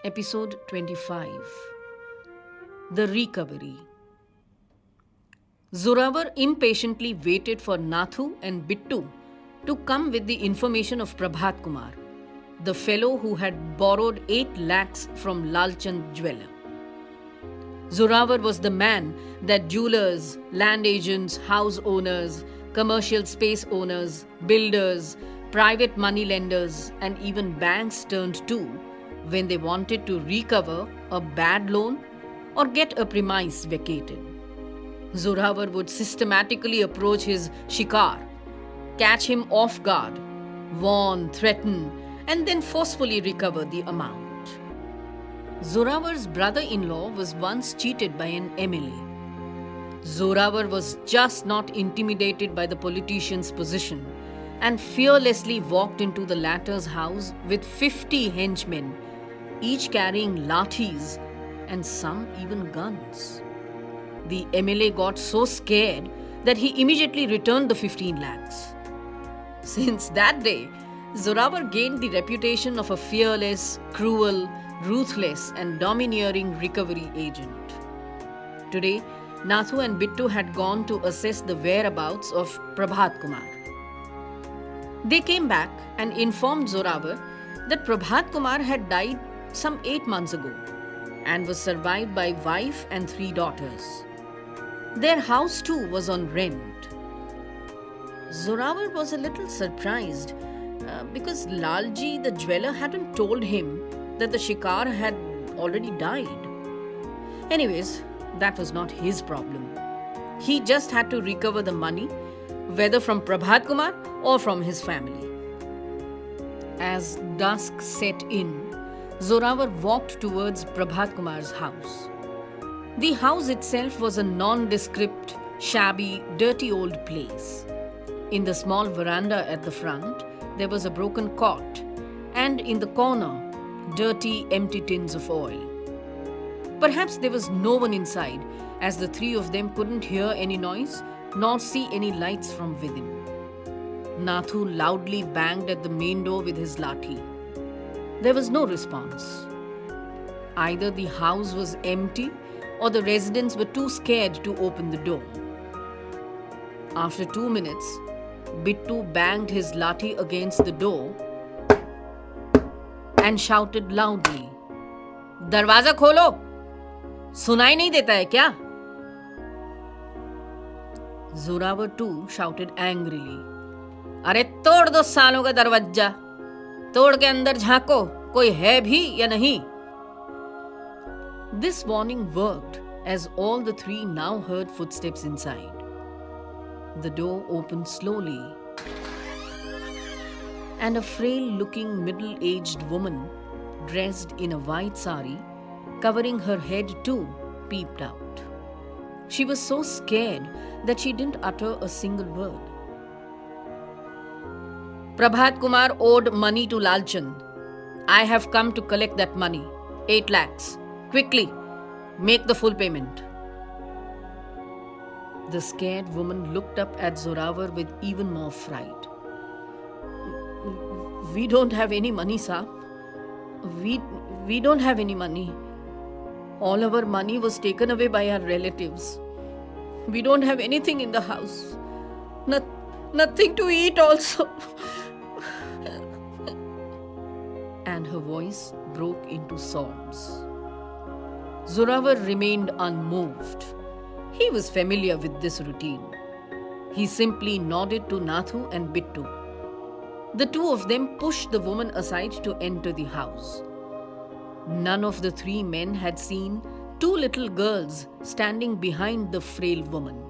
Episode 25. The Recovery. Zoravar impatiently waited for Nathu and Bittu to come with the information of Prabhat Kumar, the fellow who had borrowed 8 lakhs from Lalchand jeweler. Zoravar was the man that jewelers, land agents, house owners, commercial space owners, builders, private money lenders, and even banks turned to when they wanted to recover a bad loan or get a premise vacated. Zoravar would systematically approach his shikar, catch him off guard, warn, threaten, and then forcefully recover the amount. Zoravar's brother in law was once cheated by an MLA. Zoravar was just not intimidated by the politician's position and fearlessly walked into the latter's house with 50 henchmen, each carrying lathis and some even guns. The MLA got so scared that he immediately returned the 15 lakhs. Since that day, Zoravar gained the reputation of a fearless, cruel, ruthless, and domineering recovery agent. Today, Nathu and Bittu had gone to assess the whereabouts of Prabhat Kumar. They came back and informed Zoravar that Prabhat Kumar had died some 8 months ago and was survived by wife and 3 daughters. Their house too was on rent. Zoravar was a little surprised because Lalji, the jeweler, hadn't told him that the shikar had already died. Anyways, that was not his problem. He just had to recover the money, whether from Prabhat Kumar or from his family. As dusk set in, Zoravar walked towards Prabhat Kumar's house. The house itself was a nondescript, shabby, dirty old place. In the small veranda at the front, there was a broken cot, and in the corner, dirty, empty tins of oil. Perhaps there was no one inside, as the 3 of them couldn't hear any noise nor see any lights from within. Nathu loudly banged at the main door with his lathi. There was no response. Either the house was empty or the residents were too scared to open the door. After 2 minutes, Bittu banged his lathi against the door and shouted loudly, "Darwaza kholo! Sunai nahi deta hai kya?" Zoravar too shouted angrily, "अरे तोड़ दो सालों का दरवाजा! तोड़ के अंदर झांको, कोई है भी या नहीं?" This warning worked as all the 3 now heard footsteps inside. The door opened slowly, and a frail-looking middle-aged woman, dressed in a white sari, covering her head too, peeped out. She was so scared that she didn't utter a single word. "Prabhat Kumar owed money to Lalchand. I have come to collect that money. 8 lakhs. Quickly, make the full payment." The scared woman looked up at Zoravar with even more fright. "We don't have any money, sir. We don't have any money. All our money was taken away by our relatives. We don't have anything in the house. Nothing to eat also." And her voice broke into sobs. Zoravar remained unmoved. He was familiar with this routine. He simply nodded to Nathu and Bittu. The 2 of them pushed the woman aside to enter the house. None of the 3 men had seen 2 little girls standing behind the frail woman.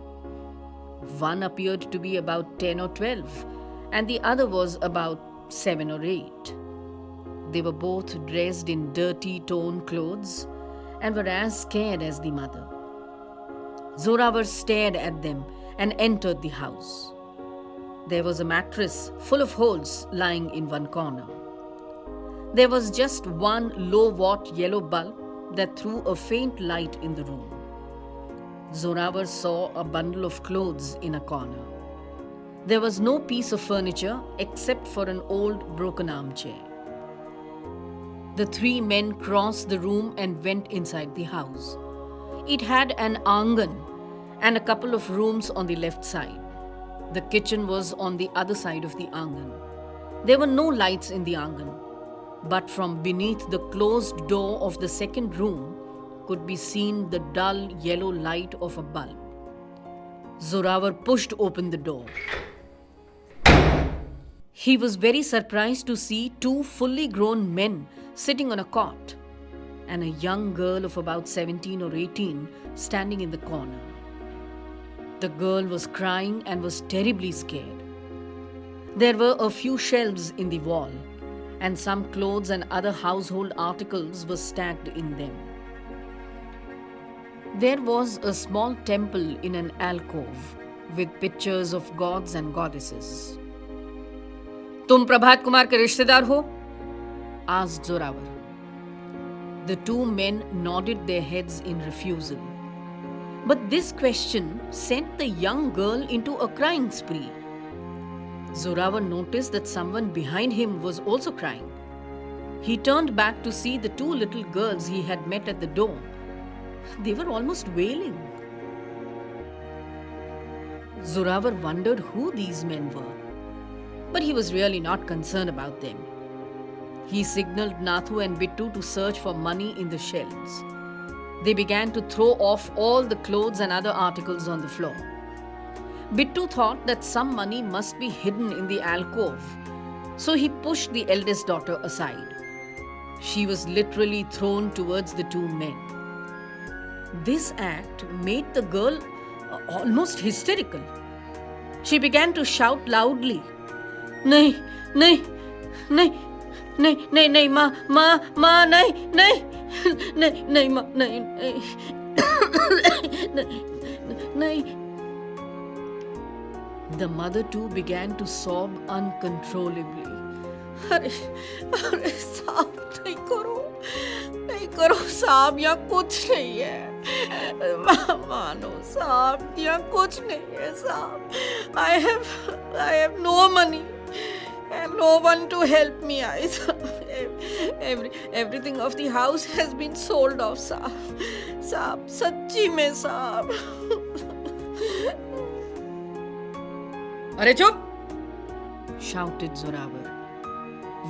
One appeared to be about 10 or 12, and the other was about 7 or 8. They were both dressed in dirty, torn clothes and were as scared as the mother. Zoravar stared at them and entered the house. There was a mattress full of holes lying in one corner. There was just one low-watt yellow bulb that threw a faint light in the room. Zoravar saw a bundle of clothes in a corner. There was no piece of furniture except for an old broken armchair. The three men crossed the room and went inside the house. It had an angan and a couple of rooms on the left side. The kitchen was on the other side of the angan. There were no lights in the angan, but from beneath the closed door of the second room could be seen the dull yellow light of a bulb. Zoravar pushed open the door. He was very surprised to see two fully grown men sitting on a cot and a young girl of about 17 or 18 standing in the corner. The girl was crying and was terribly scared. There were a few shelves in the wall, and some clothes and other household articles were stacked in them. There was a small temple in an alcove with pictures of gods and goddesses. तुम प्रभात कुमार के रिश्तेदार हो? asked Zoravar. The two men nodded their heads in refusal. But this question sent the young girl into a crying spree. Zoravar noticed that someone behind him was also crying. He turned back to see the two little girls he had met at the door. They were almost wailing. Zoravar wondered who these men were, but he was really not concerned about them. He signaled Nathu and Bittu to search for money in the shelves. They began to throw off all the clothes and other articles on the floor. Bittu thought that some money must be hidden in the alcove, so he pushed the eldest daughter aside. She was literally thrown towards the two men. This act made the girl almost hysterical. She began to shout loudly, "Nahi, nahi, nahi, nahi, nahi, nahi, ma, nahi, nahi, nahi, nahi, ma, nahi, nahi, nahi." The mother too began to sob uncontrollably. अरे साहब नहीं करो साहब, यहाँ कुछ नहीं है, मानो साहब, यहाँ कुछ नहीं है साहब. I have no money and no one to help me. Everything of the house has been sold off साहब, सच्ची में साहब. अरे चुप! shouted Zoravar.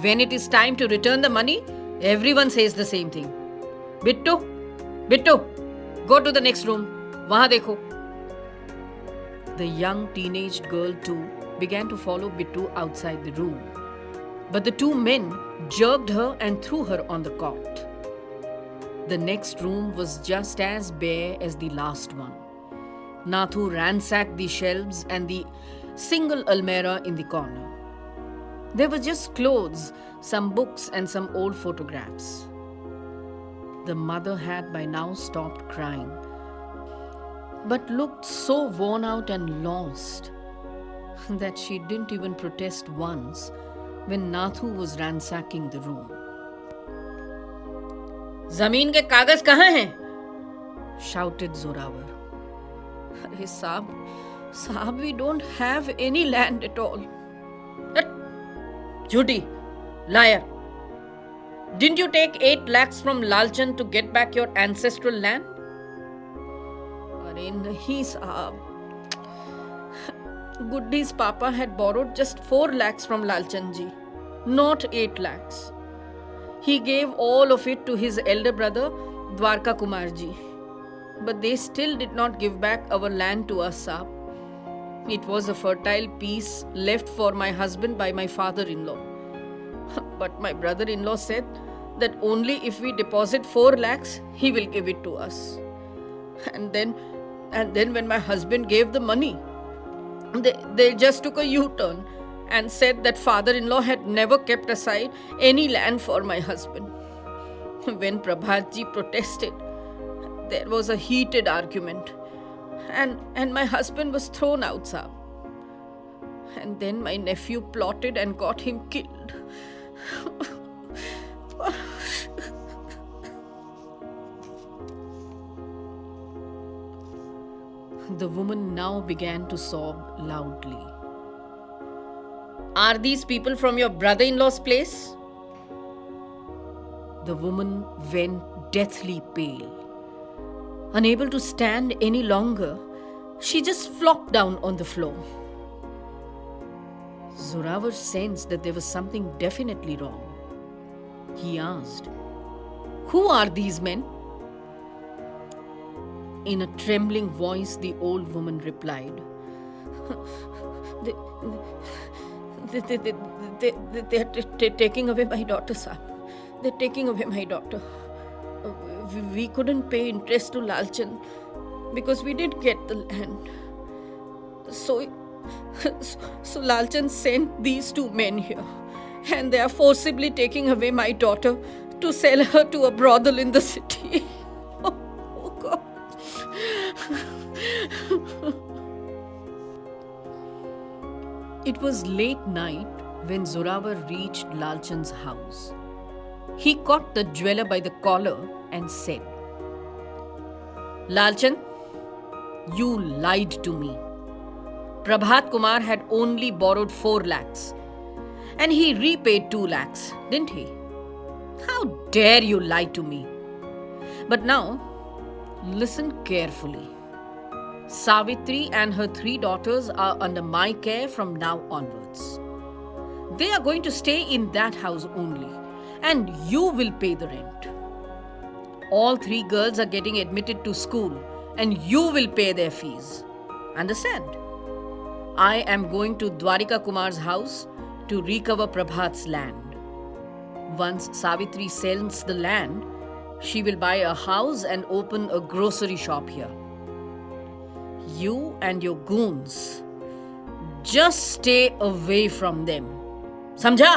When it is time to return the money, everyone says the same thing. Bittu, go to the next room. Wahan dekho. The young teenage girl too began to follow Bittu outside the room. But the two men jerked her and threw her on the cot. The next room was just as bare as the last one. Nathu ransacked the shelves and the single almirah in the corner. There were just clothes, some books, and some old photographs. The mother had by now stopped crying, but looked so worn out and lost that she didn't even protest once when Nathu was ransacking the room. "Zameen ke kagaz kahan hain?" shouted Zoravar. "Arey Saab, we don't have any land at all." "Jhooty, liar. Didn't you take 8 lakhs from Lalchand to get back your ancestral land?" "Arey nahi Saab. Guddi's papa had borrowed just 4 lakhs from Lalchand ji, not 8 lakhs. He gave all of it to his elder brother, Prabhat Kumar ji. But they still did not give back our land to us, Saab. It was a fertile piece left for my husband by my father-in-law. But my brother-in-law said that only if we deposit 4 lakhs, he will give it to us. And then when my husband gave the money, they just took a U-turn and said that father-in-law had never kept aside any land for my husband. When Prabhat ji protested, there was a heated argument. And my husband was thrown out, Saab. And then my nephew plotted and got him killed." The woman now began to sob loudly. "Are these people from your brother-in-law's place?" The woman went deathly pale. Unable to stand any longer, she just flopped down on the floor. Zoravar sensed that there was something definitely wrong. He asked, "Who are these men?" In a trembling voice, the old woman replied, They, they're taking away my daughter, sir. They're taking away my daughter. We couldn't pay interest to Lalchan because we didn't get the land. So, so Lalchan sent these two men here, and they are forcibly taking away my daughter to sell her to a brothel in the city. Oh God. It was late night when Zoravar reached Lalchan's house. He caught the jeweler by the collar and said, "Lalchan, you lied to me. Prabhat Kumar had only borrowed 4 lakhs and he repaid 2 lakhs, didn't he? How dare you lie to me? But now, listen carefully. Savitri and her 3 daughters are under my care from now onwards. They are going to stay in that house only, and you will pay the rent. All 3 girls are getting admitted to school, and you will pay their fees. Understand? I am going to Dwarika Kumar's house to recover Prabhat's land. Once Savitri sells the land, she will buy a house and open a grocery shop here. You and your goons, just stay away from them. Samjha?